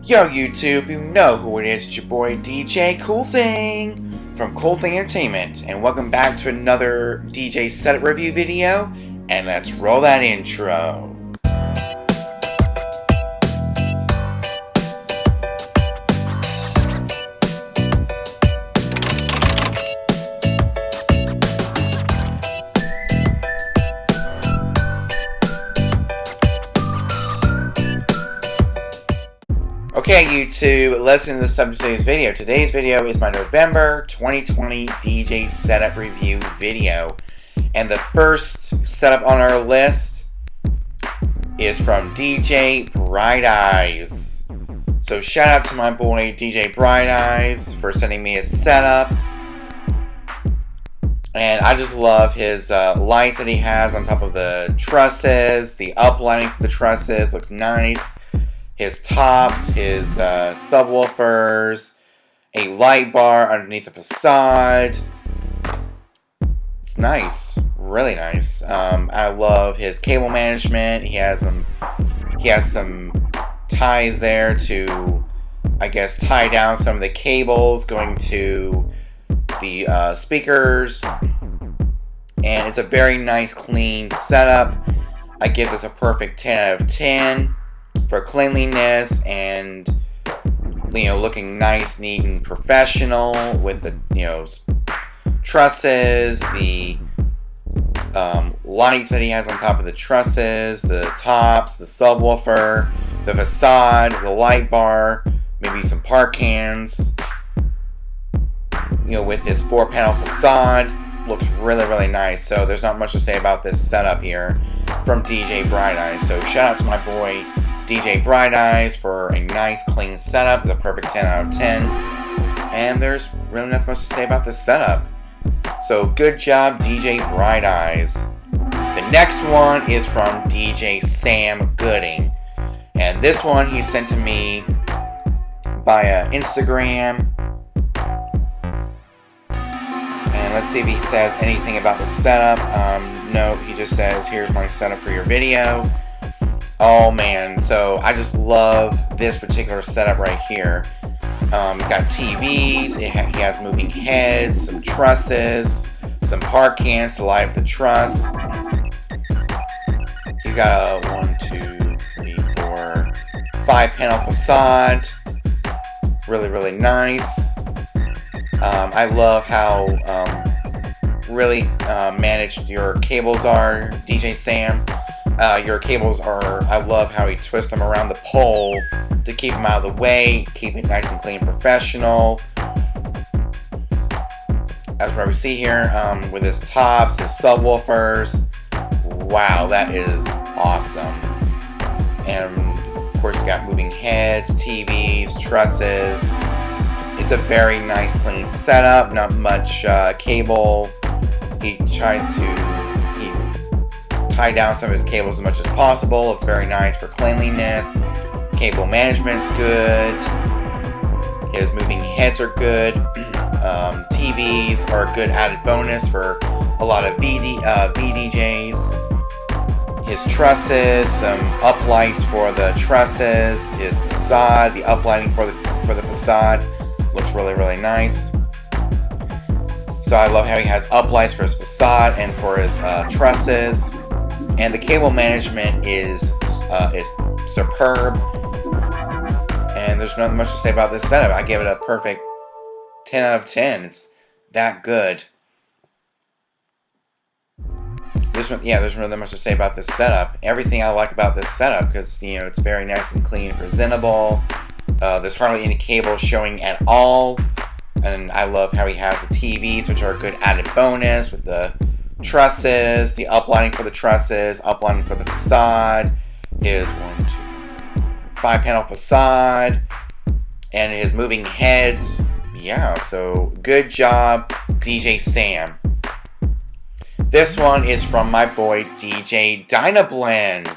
Yo YouTube, you know who it is, it's your boy DJ Cool Thing from Cool Thing Entertainment, and welcome back to another DJ setup review video, and let's roll that intro. Okay YouTube, let's get into the subject of today's video. Today's video is my November 2020 DJ setup review video. And the first setup on our list is from DJ Bright Eyes. So shout out to my boy DJ Bright Eyes for sending me a setup. And I just love his lights that he has on top of the trusses. The uplighting for the trusses looks nice. His tops, his subwoofers, a light bar underneath the facade. It's nice, really nice. I love his cable management. He has some ties there to, I guess, tie down some of the cables going to the speakers. And it's a very nice, clean setup. I give this a perfect 10 out of 10. For cleanliness and, looking nice, neat, and professional with the, trusses, the lights that he has on top of the trusses, the tops, the subwoofer, the facade, the light bar, maybe some park cans. With his 4-panel facade, looks really, really nice. So there's not much to say about this setup here from DJ Bright Eyes. So shout out to my boy DJ Bright Eyes for a nice clean setup. It's a perfect 10 out of 10. And there's really not much to say about this setup. So good job, DJ Bright Eyes. The next one is from DJ Sam Gooding. And this one he sent to me via Instagram. And let's see if he says anything about the setup. No, he just says, here's my setup for your video. Oh man, so I just love this particular setup right here. It's got TVs, he has moving heads, some trusses, some park cans to light up the truss. You got a 1, 2, 3, 4, 5-panel facade. Really, really nice. I love how really managed your cables are, DJ Sam. Your cables are, I love how he twists them around the pole to keep them out of the way, keep it nice and clean and professional. As what we see here with his tops, his subwoofers. Wow, that is awesome. And of course, you got moving heads, TVs, trusses. It's a very nice, clean setup. Not much cable. He tries to tie down some of his cables as much as possible. It's very nice for cleanliness. Cable management's good. His moving heads are good. TVs are a good added bonus for a lot of VDJs. His trusses, some uplights for the trusses. His facade, the uplighting for the facade looks really, really nice. So I love how he has uplights for his facade and for his trusses. And the cable management is superb. And there's nothing much to say about this setup. I give it a perfect 10 out of 10. It's that good. There's really not much to say about this setup. Everything I like about this setup, because it's very nice and clean and presentable. There's hardly any cables showing at all. And I love how he has the TVs, which are a good added bonus with the trusses, the uplighting for the trusses, uplighting for the facade, his 5-panel facade, and his moving heads. Yeah, so good job, DJ Sam. This one is from my boy DJ Donna Blend.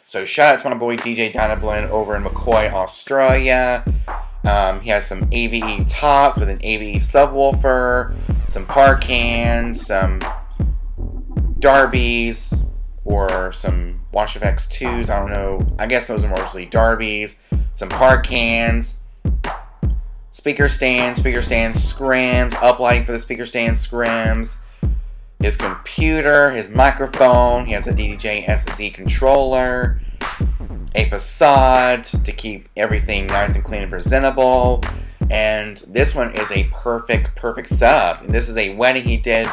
So shout out to my boy DJ Donna Blend over in McCoy, Australia. He has some AVE tops with an AVE subwoofer, some park cans, some Darbies, or some Wash FX2s, I don't know. I guess those are mostly Darbies. some hard cans, speaker stand scrims, uplighting for the speaker stand scrims, his computer, his microphone. He has a DDJ SSE controller, a facade to keep everything nice and clean and presentable. And this one is a perfect setup. And this is a wedding he did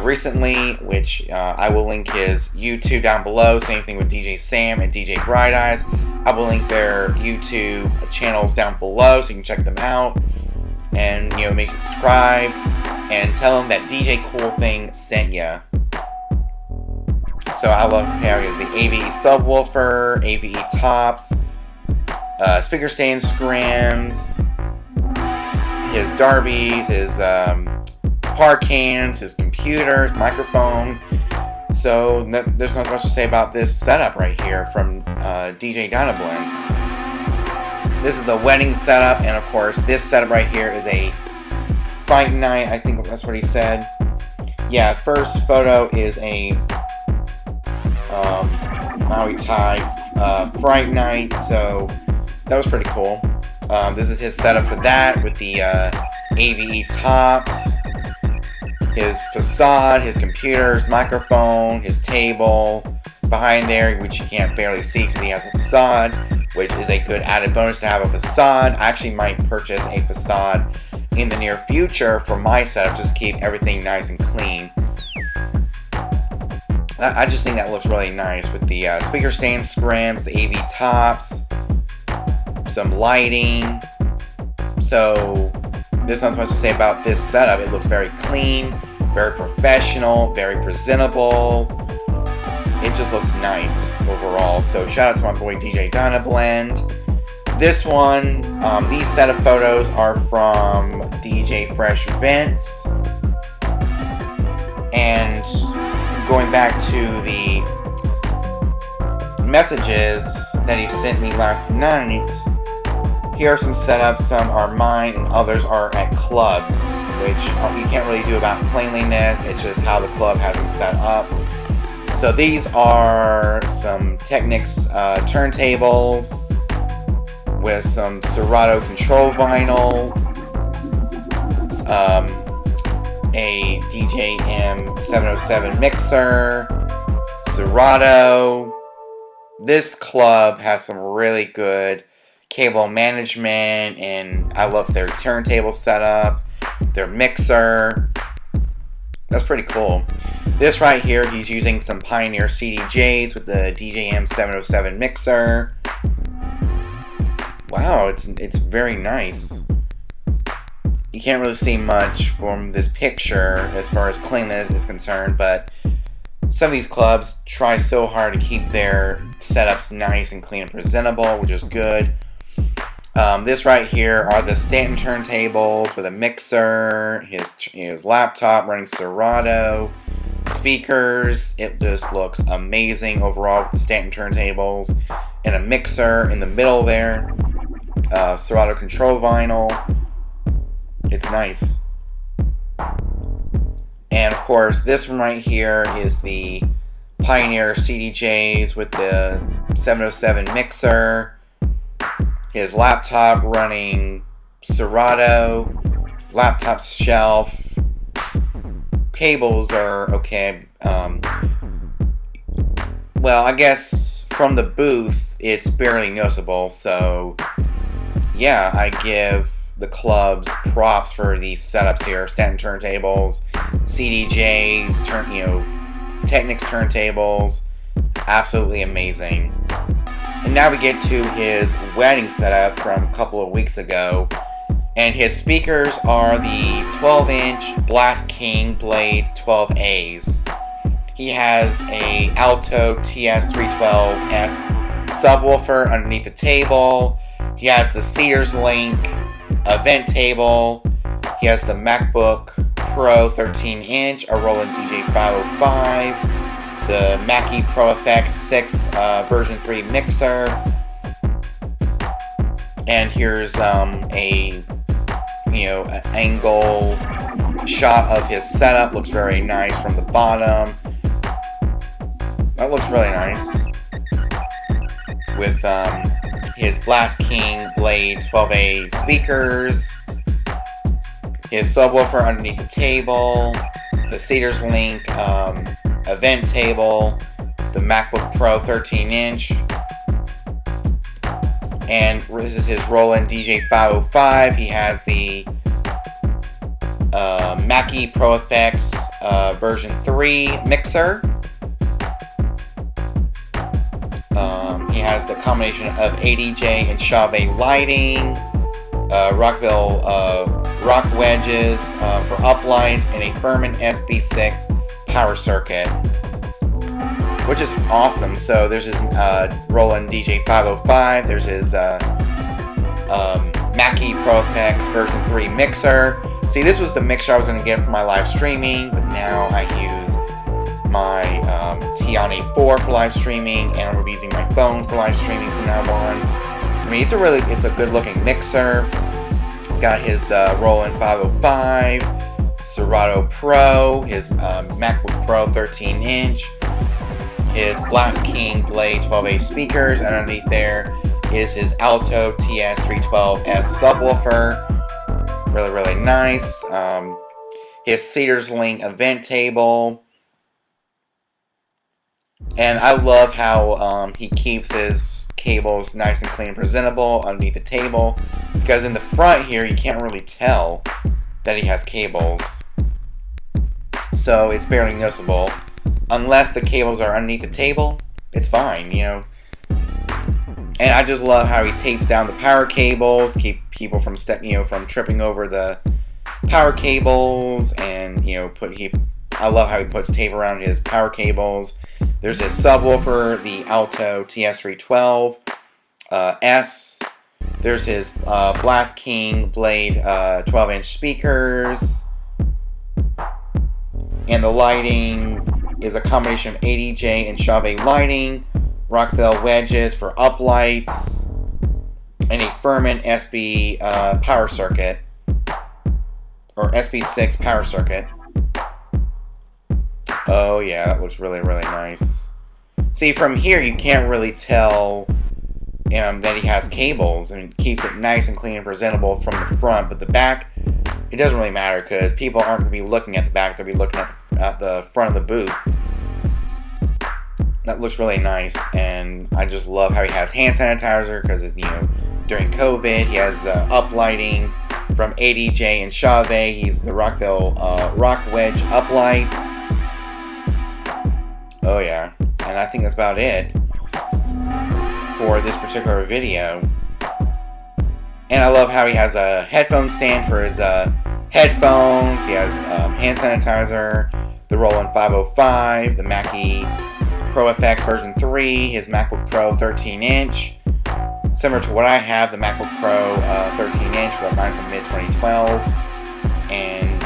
recently, which I will link his YouTube down below. Same thing with DJ Sam and DJ Bright Eyes. I will link their YouTube channels down below so you can check them out. And, you know, make sure to subscribe and tell them that DJ Cool Thing sent ya. So I love how he has the AVE subwoofer, AVE tops, speaker stand scrims, his Darbies, his par cans, his computer, his microphone. So there's not much to say about this setup right here from DJ Donna Blend. This is the wedding setup, and of course this setup right here is a fight night. I think that's what he said. Yeah, first photo is a Maui Thai fright night, so that was pretty cool. This is his setup for that with the AVE tops, his facade, his computer, his microphone, his table behind there, which you can't barely see because he has a facade, which is a good added bonus to have a facade. I actually might purchase a facade in the near future for my setup, just to keep everything nice and clean. I just think that looks really nice with the speaker stand scrims, the AV tops, some lighting. So there's not much to say about this setup. It looks very clean, very professional, very presentable. It just looks nice overall. So shout out to my boy DJ Donna Blend. This one, these set of photos are from DJ Fresh Vince. And going back to the messages that he sent me last night, here are some setups. Some are mine and others are at clubs, which you can't really do about cleanliness. It's just how the club has them set up. So these are some Technics turntables with some Serato control vinyl, a DJ M707 mixer, Serato. This club has some really good cable management, and I love their turntable setup, their mixer. That's pretty cool. This right here, he's using some Pioneer CDJs with the DJ M707 mixer. Wow, it's very nice. You can't really see much from this picture as far as cleanliness is concerned, but some of these clubs try so hard to keep their setups nice and clean and presentable, which is good. This right here are the Stanton turntables with a mixer, his laptop running Serato, speakers. It just looks amazing overall with the Stanton turntables, and a mixer in the middle there. Serato control vinyl. It's nice. And of course, this one right here is the Pioneer CDJs with the 707 mixer. His laptop running Serato. Laptop shelf. Cables are okay. Well, I guess from the booth, it's barely noticeable. So, yeah, I give the clubs props for these setups here. Stanton turntables, CDJs, Technics turntables. Absolutely amazing. And now we get to his wedding setup from a couple of weeks ago. And his speakers are the 12-inch Blast King Blade 12As. He has a Alto TS312S subwoofer underneath the table. He has the Sears Link event table. He has the MacBook Pro 13-inch, a Roland DJ 505, the Mackie Pro FX 6 version 3 mixer, and here's an angle shot of his setup. Looks very nice from the bottom. That looks really nice with his Blast King Blade 12A speakers, his subwoofer underneath the table, the Cedars Link event table, the MacBook Pro 13-inch, and this is his Roland DJ505. He has the Mackie Pro Effects version 3 mixer. He has the combination of ADJ and Chauvet lighting, Rockville rock wedges for uplights, and a Furman SB6 power circuit, which is awesome. So there's his Roland DJ505, there's his Mackie Pro Effects version 3 mixer. See, this was the mixer I was going to get for my live streaming, but now I use my Tiana 4 for live streaming, and I'm going to be using my phone for live streaming from now on. I mean, it's a good looking mixer. Got his Roland 505, Serato Pro, his MacBook Pro 13-inch, his Blast King Blade 12A speakers, and underneath there is his Alto TS312S subwoofer. Really, really nice. His Cedars Link event table. And I love how he keeps his cables nice and clean and presentable underneath the table. Because in the front here, you can't really tell that he has cables. So it's barely noticeable. Unless the cables are underneath the table, it's fine, you know. And I just love how he tapes down the power cables, keep people from from tripping over the power cables, and I love how he puts tape around his power cables. There's his subwoofer, the Alto TS312 S. There's his Blast King Blade 12-inch speakers, and the lighting is a combination of ADJ and Chauvet lighting, Rockville wedges for uplights, and a Furman SB power circuit, or SB6 power circuit. Oh yeah, that looks really, really nice. See, from here you can't really tell that he has cables, and keeps it nice and clean and presentable from the front, but the back, it doesn't really matter because people aren't going to be looking at the back, they'll be looking at the front of the booth. That looks really nice, and I just love how he has hand sanitizer because, during COVID, he has uplighting from ADJ and Chauvet. He's the Rockville rock wedge uplights. Oh yeah, and I think that's about it for this particular video. And I love how he has a headphone stand for his headphones. He has hand sanitizer, the Roland 505, the Mackie Pro Effects version 3, his MacBook Pro 13-inch, similar to what I have, the MacBook Pro 13-inch, but mine's a mid-2012. And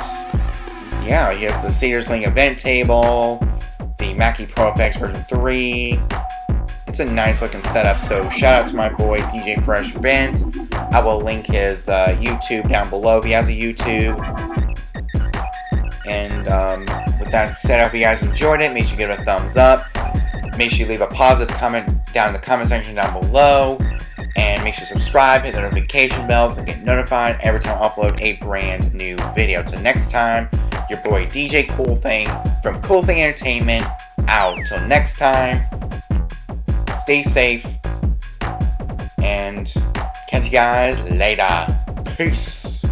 yeah, he has the Cedars Link event table, the Mackie Pro Effects version 3. It's a nice looking setup, so shout out to my boy DJ Fresh Vince. I will link his YouTube down below if he has a YouTube. And with that said, I hope you guys enjoyed it. Make sure you give it a thumbs up. Make sure you leave a positive comment down in the comment section down below. And make sure you subscribe, hit the notification bell so you get notified every time I upload a brand new video. Till next time, your boy DJ Cool Thing from Cool Thing Entertainment out. Till next time, stay safe, and catch you guys later. Peace.